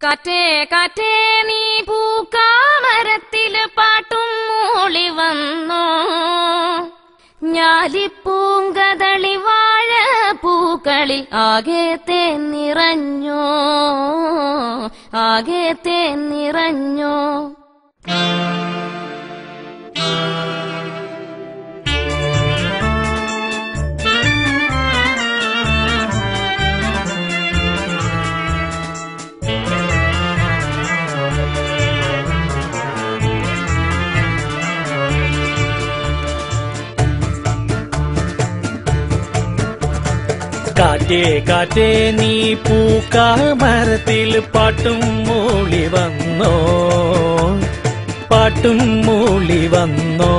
കാറ്റേ കാറ്റേ നീ പൂക്കാമരത്തില് പാട്ടും മൂളി വന്നോ, ഞാലിപ്പൂങ്കതളി വാഴ പൂക്കളിൽ ആകെ തേൻ നിറഞ്ഞോ, ആകെ തേൻ നിറഞ്ഞോ. കാറ്റേ കാറ്റേ നീ പൂക്കാമരത്തിൽ പാട്ടും മൂളി വന്നോ, പാട്ടും മൂളി വന്നോ,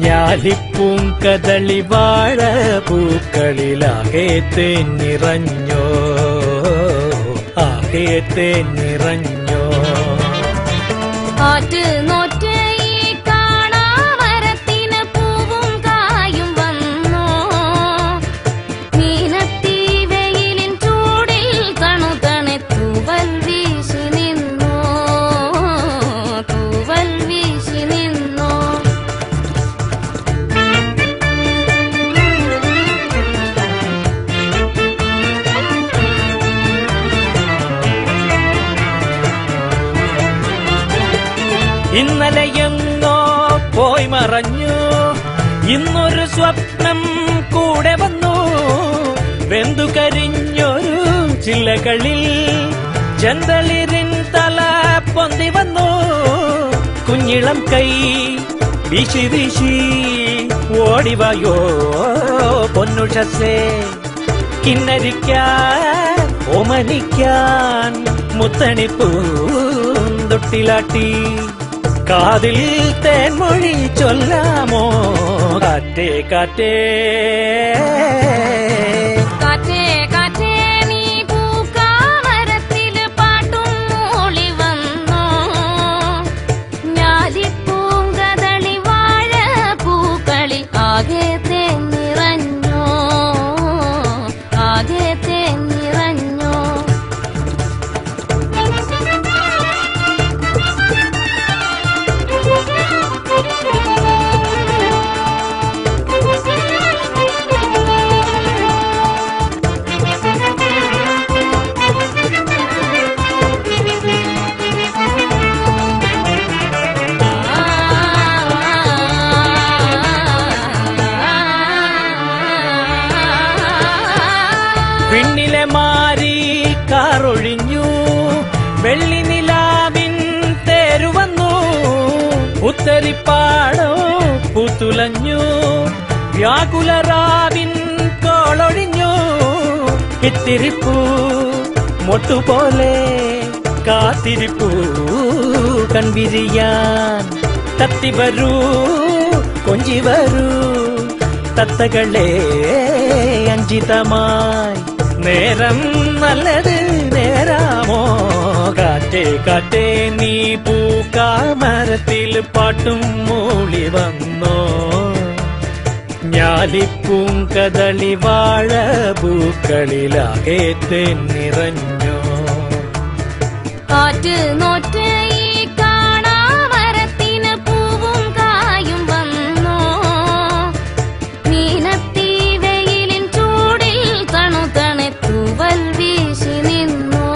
ഞാലിപ്പൂങ്കതളി വാഴ പൂക്കളിലാകെ തേൻ നിറഞ്ഞോ, ആകെ തേൻ നിറഞ്ഞോ. ആറ്റ് നോറ്റ് ഈ കാണാമരത്തിന് പൂവും കായും വന്നോ, മീനത്തി വെയിലിൻ ചൂടിൽ തണുതണെ തൂവൽ വീശി നിന്നോ, തൂവൽ വീശി നിന്നോ. ഇന്നലെ എങ്ങോ പോയി മറഞ്ഞു, ഇന്നൊരു സ്വപ്നം കൂടെ വന്നു, വെന്തു കരിഞ്ഞൊരു ചില്ലകളിൽ ചെന്തളിരിൻ തല പൊന്തി വന്നു, കുഞ്ഞിളം കൈ വീശി വീശി ഓടിവായോ പൊന്നുഷസേ, കിന്നരിക്കാൻ ഓമനിക്കാൻ മുത്തണിപ്പൂന്തൊട്ടിലാട്ടി, കാതിൽ തേൻമൊഴി ചൊല്ലാമോ. കാറ്റേ കാറ്റേ കാറ്റേ കാറ്റേ നീ പൂക്കാമരത്തില് പാട്ടും മൂളി വന്നോ, ഞാലിപ്പൂങ്കതളി വാഴ പൂക്കളിൽ ആകെ തേൻ നിറഞ്ഞോ, ആകെ തേൻ നിറഞ്ഞോ. പിന്നിലെ മാരി കാറൊഴിഞ്ഞു, വെള്ളി നിലാവിൻ തേരുവന്നു, ഉത്തരിപ്പാടോ പൂത്തുലഞ്ഞു, വ്യാകുലറാവിൻ കോളൊഴിഞ്ഞു, ഇത്തിരിപ്പൂ മൊട്ടുപോലെ കാത്തിരിപ്പൂ കൺവിരിയാൻ, തത്തിവരൂ കൊഞ്ചി വരൂ തത്തകളെ അഞ്ചിതമായി, നേരം നല്ലത് നേരാമോ. കാറ്റേ കാറ്റേ നീ പൂക്കാമരത്തിൽ പാട്ടും മൂളി വന്നോ, ഞാലിപ്പൂങ്കതളി വാഴ പൂക്കളിലാകെ തേൻ നിറഞ്ഞോ. ആറ്റ് നോറ്റ് ഈ കാണാമരത്തിന് പൂവും കായും വന്നോ, മീനത്തി വെയിലിൻ ചൂടിൽ തണുതണെ തൂവൽ വീശി നിന്നോ,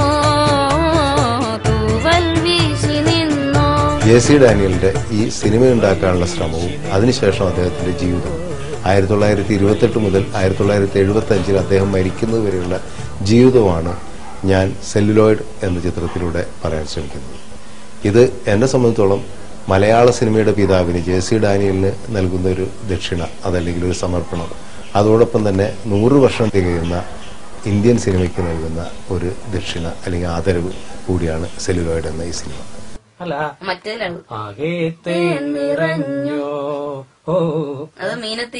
തൂവൽ വീശി നിന്നോ. ജെ.സി. ഡാനിയലിന്റെ ഈ സിനിമ ഉണ്ടാക്കാനുള്ള ശ്രമവും അതിനുശേഷം അദ്ദേഹത്തിന്റെ ജീവിതവും 1928 മുതൽ 1975 അദ്ദേഹം മരിക്കുന്നതുവരെയുള്ള ജീവിതമാണ് ഞാൻ സെല്ലുലോയിഡ് എന്ന ചിത്രത്തിലൂടെ പറയാൻ ശ്രമിക്കുന്നത്. ഇത് എന്നെ സംബന്ധിച്ചോളം മലയാള സിനിമയുടെ പിതാവിന് ജെ.സി. ഡാനിയലിന് നൽകുന്ന ഒരു ദക്ഷിണ, അതല്ലെങ്കിൽ ഒരു സമർപ്പണം, അതോടൊപ്പം തന്നെ 100 വർഷം തികയുന്ന ഇന്ത്യൻ സിനിമയ്ക്ക് നൽകുന്ന ഒരു ദക്ഷിണ അല്ലെങ്കിൽ ആദരവ് കൂടിയാണ് സെല്ലുലോയിഡ് എന്ന ഈ സിനിമ. അല്ല മറ്റേലാണ് ആകെ തേൻ നിറഞ്ഞോ. ഓ അത് മീനത്തി.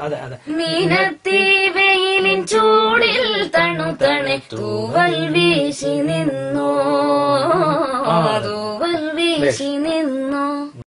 അതെ അതെ. മീനത്തി വെയിലിൻ ചൂടിൽ തണുതണെ തൂവൽ വീശി നിന്നോ, തൂവൽ വീശി